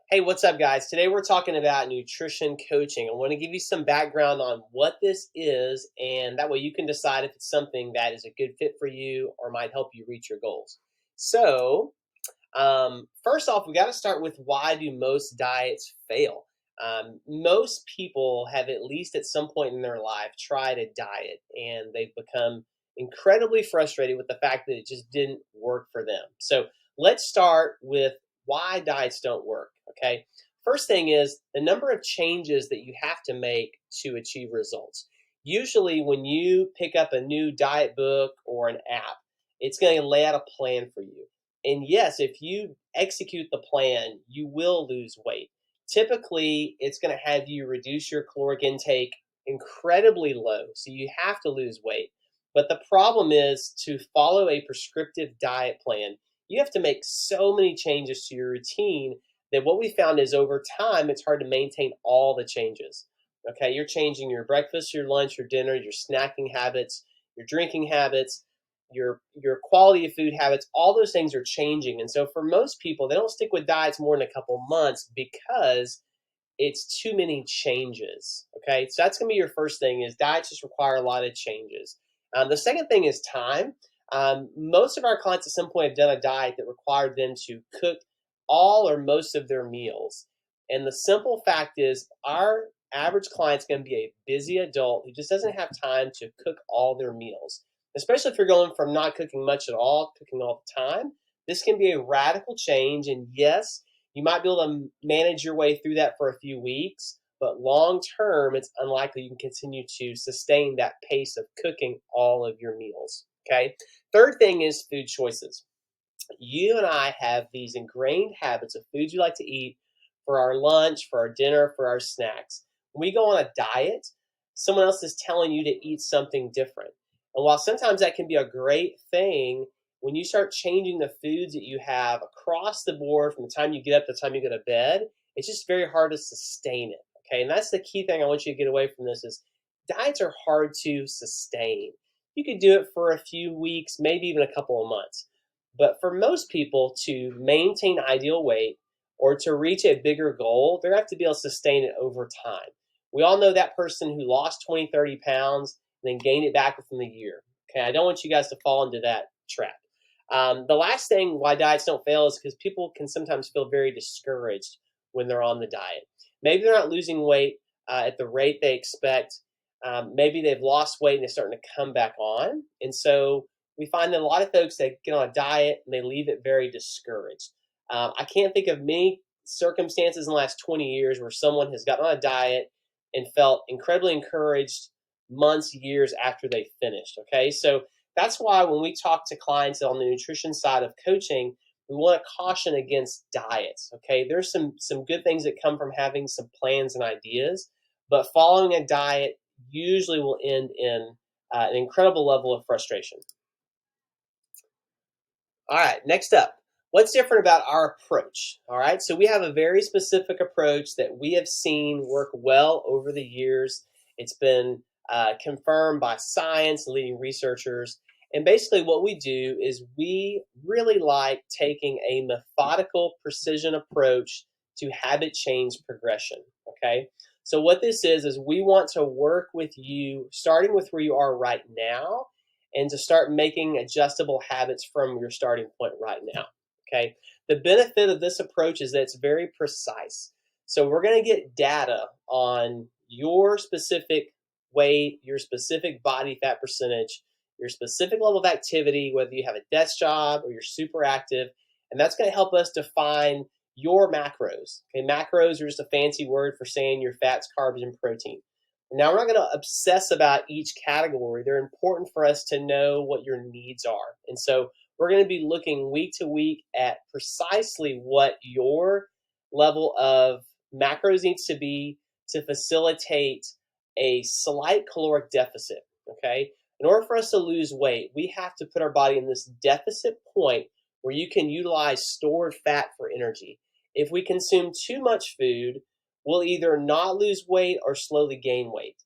Hey, what's up, guys? Today we're talking about nutrition coaching. I want to give you some background on what this is, and that way you can decide if it's something that is a good fit for you or might help you reach your goals. First off, we got to start with why do most diets fail? Most people have at least at some point in their life tried a diet and they've become incredibly frustrated with the fact that it just didn't work for them. So let's start with why diets don't work. Okay. First thing is the number of changes that you have to make to achieve results. Usually, when you pick up a new diet book or an app, it's going to lay out a plan for you. And yes, if you execute the plan, you will lose weight. Typically, it's going to have you reduce your caloric intake incredibly low, so you have to lose weight. But the problem is to follow a prescriptive diet plan, you have to make so many changes to your routine that what we found is over time, it's hard to maintain all the changes. Okay, you're changing your breakfast, your lunch, your dinner, your snacking habits, your drinking habits, your quality of food habits, all those things are changing. And so for most people, they don't stick with diets more than a couple months because it's too many changes. Okay, so that's going to be your first thing is diets just require a lot of changes. The second thing is time. Most of our clients at some point have done a diet that required them to cook all or most of their meals. And the simple fact is our average client's going to be a busy adult who just doesn't have time to cook all their meals, especially if you're going from not cooking much at all, cooking all the time. This can be a radical change. And yes, you might be able to manage your way through that for a few weeks, but long term, it's unlikely you can continue to sustain that pace of cooking all of your meals. Okay. Third thing is food choices. You and I have these ingrained habits of foods we like to eat for our lunch, for our dinner, for our snacks. When we go on a diet, someone else is telling you to eat something different. And while sometimes that can be a great thing, when you start changing the foods that you have across the board from the time you get up to the time you go to bed, it's just very hard to sustain it. Okay, and that's the key thing I want you to get away from this is diets are hard to sustain. You could do it for a few weeks, maybe even a couple of months. But for most people to maintain ideal weight or to reach a bigger goal, they're going to have to be able to sustain it over time. We all know that person who lost 20, 30 pounds and then gained it back within the year. Okay, I don't want you guys to fall into that trap. The last thing why diets don't fail is because people can sometimes feel very discouraged when they're on the diet. Maybe they're not losing weight at the rate they expect. Maybe they've lost weight and they're starting to come back on. And so we find that a lot of folks that get on a diet and they leave it very discouraged. I can't think of many circumstances in the last 20 years where someone has gotten on a diet and felt incredibly encouraged months, years after they finished. Okay, so that's why when we talk to clients on the nutrition side of coaching, we want to caution against diets. Okay, there's some good things that come from having some plans and ideas, but following a diet usually will end in an incredible level of frustration. All right, next up, what's different about our approach? All right, so we have a very specific approach that we have seen work well over the years. It's been confirmed by science and leading researchers. And basically, what we do is we really like taking a methodical precision approach to habit change progression. Okay, so what this is we want to work with you starting with where you are right now and to start making adjustable habits from your starting point right now. Okay. The benefit of this approach is that it's very precise. So we're going to get data on your specific weight, your specific body fat percentage, your specific level of activity, whether you have a desk job or you're super active. And that's going to help us define your macros. Okay, macros are just a fancy word for saying your fats, carbs, and protein. Now, we're not going to obsess about each category. They're important for us to know what your needs are. And so we're going to be looking week to week at precisely what your level of macros needs to be to facilitate a slight caloric deficit. Okay. In order for us to lose weight, we have to put our body in this deficit point where you can utilize stored fat for energy. If we consume too much food, we'll either not lose weight or slowly gain weight.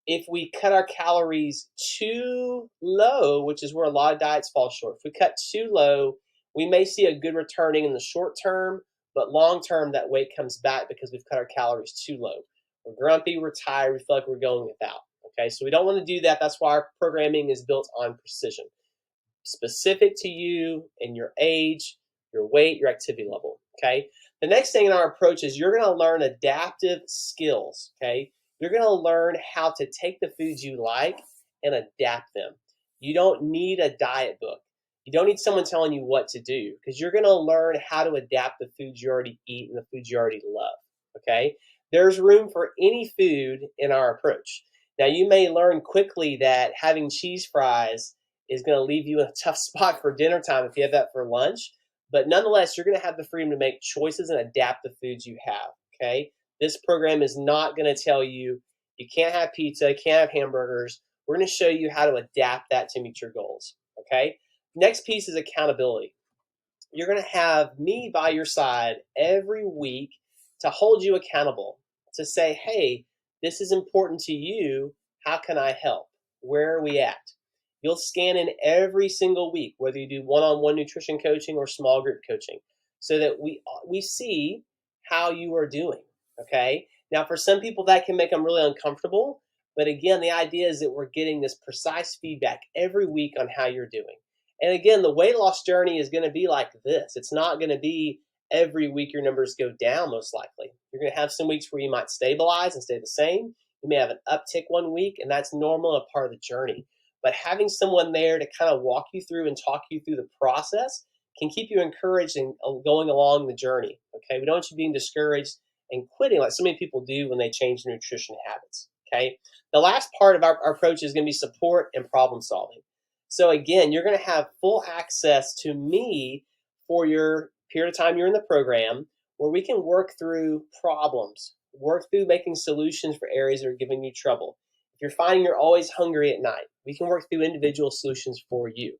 If we cut our calories too low, which is where a lot of diets fall short, if we cut too low, we may see a good returning in the short term, but long term that weight comes back because we've cut our calories too low. We're grumpy, we're tired, we feel like we're going without. Okay, so we don't want to do that. That's why our programming is built on precision, specific to you and your age, your weight, your activity level. Okay, the next thing in our approach is you're going to learn adaptive skills. Okay, you're going to learn how to take the foods you like and adapt them. You don't need a diet book. You don't need someone telling you what to do, because you're going to learn how to adapt the foods you already eat and the foods you already love. Okay, there's room for any food in our approach. Now, you may learn quickly that having cheese fries is going to leave you in a tough spot for dinner time if you have that for lunch. But nonetheless, you're going to have the freedom to make choices and adapt the foods you have. Okay, this program is not going to tell you you can't have pizza, can't have hamburgers. We're going to show you how to adapt that to meet your goals. Okay, next piece is accountability. You're going to have me by your side every week to hold you accountable, to say, hey, this is important to you. How can I help? Where are we at? You'll scan in every single week, whether you do one-on-one nutrition coaching or small group coaching, so that we see how you are doing. Okay. Now, for some people, that can make them really uncomfortable. But again, the idea is that we're getting this precise feedback every week on how you're doing. And again, the weight loss journey is going to be like this. It's not going to be every week your numbers go down, most likely. You're going to have some weeks where you might stabilize and stay the same. You may have an uptick one week, and that's normal and a part of the journey. But having someone there to kind of walk you through and talk you through the process can keep you encouraged and going along the journey. Okay, we don't want you being discouraged and quitting like so many people do when they change their nutrition habits. Okay, the last part of our approach is going to be support and problem solving. So again, you're going to have full access to me for your period of time you're in the program, where we can work through problems, work through making solutions for areas that are giving you trouble. If you're finding you're always hungry at night, we can work through individual solutions for you.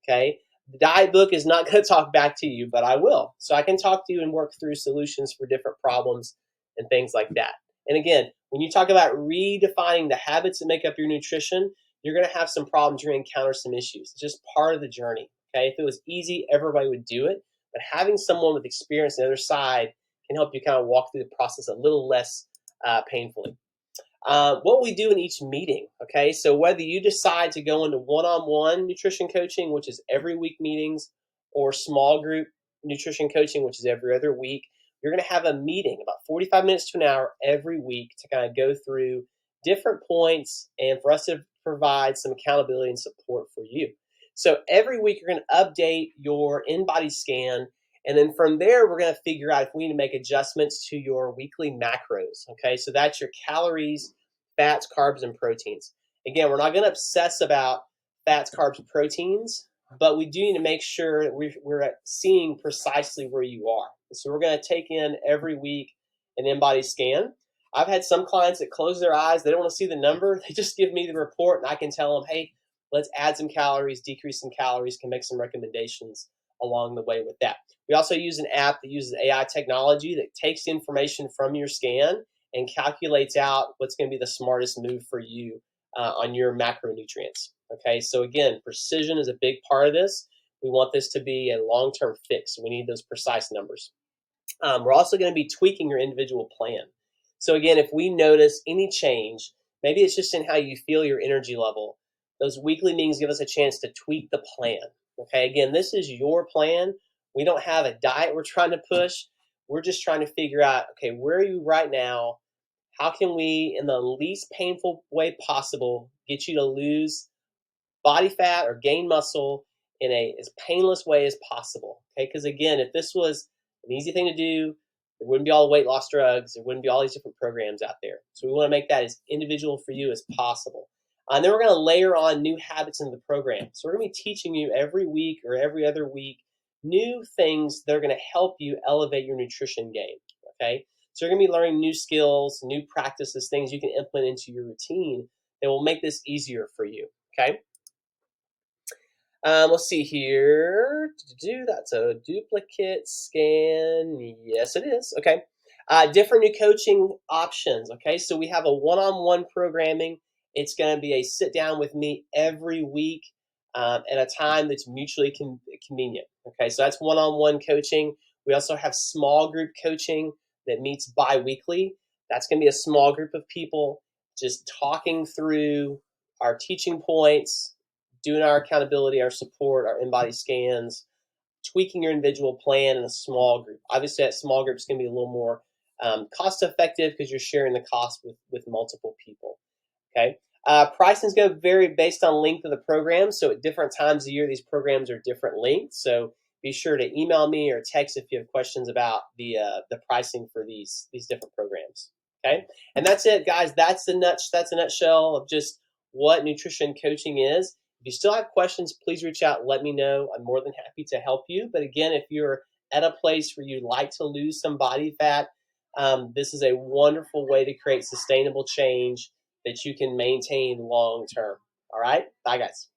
Okay, the diet book is not going to talk back to you, but I will. So I can talk to you and work through solutions for different problems and things like that. And again, when you talk about redefining the habits that make up your nutrition, you're going to have some problems. You're going to encounter some issues. It's just part of the journey. Okay, if it was easy, everybody would do it. But having someone with experience on the other side can help you kind of walk through the process a little less painfully. What we do in each meeting, okay? So whether you decide to go into one-on-one nutrition coaching, which is every week meetings, or small group nutrition coaching, which is every other week, you're going to have a meeting about 45 minutes to an hour every week to kind of go through different points and for us to provide some accountability and support for you. So every week you're going to update your InBody scan, and then from there we're going to figure out if we need to make adjustments to your weekly macros. Okay, so that's your calories, fats, carbs, and proteins. Again, we're not going to obsess about fats, carbs, proteins, but we do need to make sure that we're seeing precisely where you are. So we're going to take in every week an InBody scan. I've had some clients that close their eyes. They don't want to see the number. They just give me the report, and I can tell them, hey, let's add some calories, decrease some calories, can make some recommendations along the way with that. We also use an app that uses AI technology that takes information from your scan and calculates out what's going to be the smartest move for you on your macronutrients. Okay, so again, precision is a big part of this. We want this to be a long-term fix. So we need those precise numbers. We're also going to be tweaking your individual plan. So again, if we notice any change, maybe it's just in how you feel your energy level, those weekly meetings give us a chance to tweak the plan. Okay, again, this is your plan. We don't have a diet we're trying to push. We're just trying to figure out, okay, where are you right now? How can we, in the least painful way possible, get you to lose body fat or gain muscle in as painless way as possible? Okay, because again, if this was an easy thing to do, there wouldn't be all the weight loss drugs. There wouldn't be all these different programs out there. So we want to make that as individual for you as possible. And then we're going to layer on new habits into the program. So we're going to be teaching you every week or every other week new things that are going to help you elevate your nutrition game. Okay, so you're going to be learning new skills, new practices, things you can implement into your routine that will make this easier for you. Okay. Let's see here. That's a duplicate scan. Yes, it is. Okay. Different new coaching options. Okay. So we have a one-on-one programming. It's going to be a sit down with me every week at a time that's mutually convenient. Okay. So that's one-on-one coaching. We also have small group coaching that meets bi-weekly. That's going to be a small group of people just talking through our teaching points, doing our accountability, our support, our in-body scans, tweaking your individual plan in a small group. Obviously, that small group is going to be a little more cost effective because you're sharing the cost with multiple people. Okay. Pricing is going to vary based on length of the program. So at different times of year, these programs are different lengths. So be sure to email me or text if you have questions about the pricing for these different programs. Okay. And that's it, guys. That's a nutshell of just what nutrition coaching is. If you still have questions, please reach out. Let me know. I'm more than happy to help you. But again, if you're at a place where you'd like to lose some body fat, this is a wonderful way to create sustainable change that you can maintain long term. All right. Bye, guys.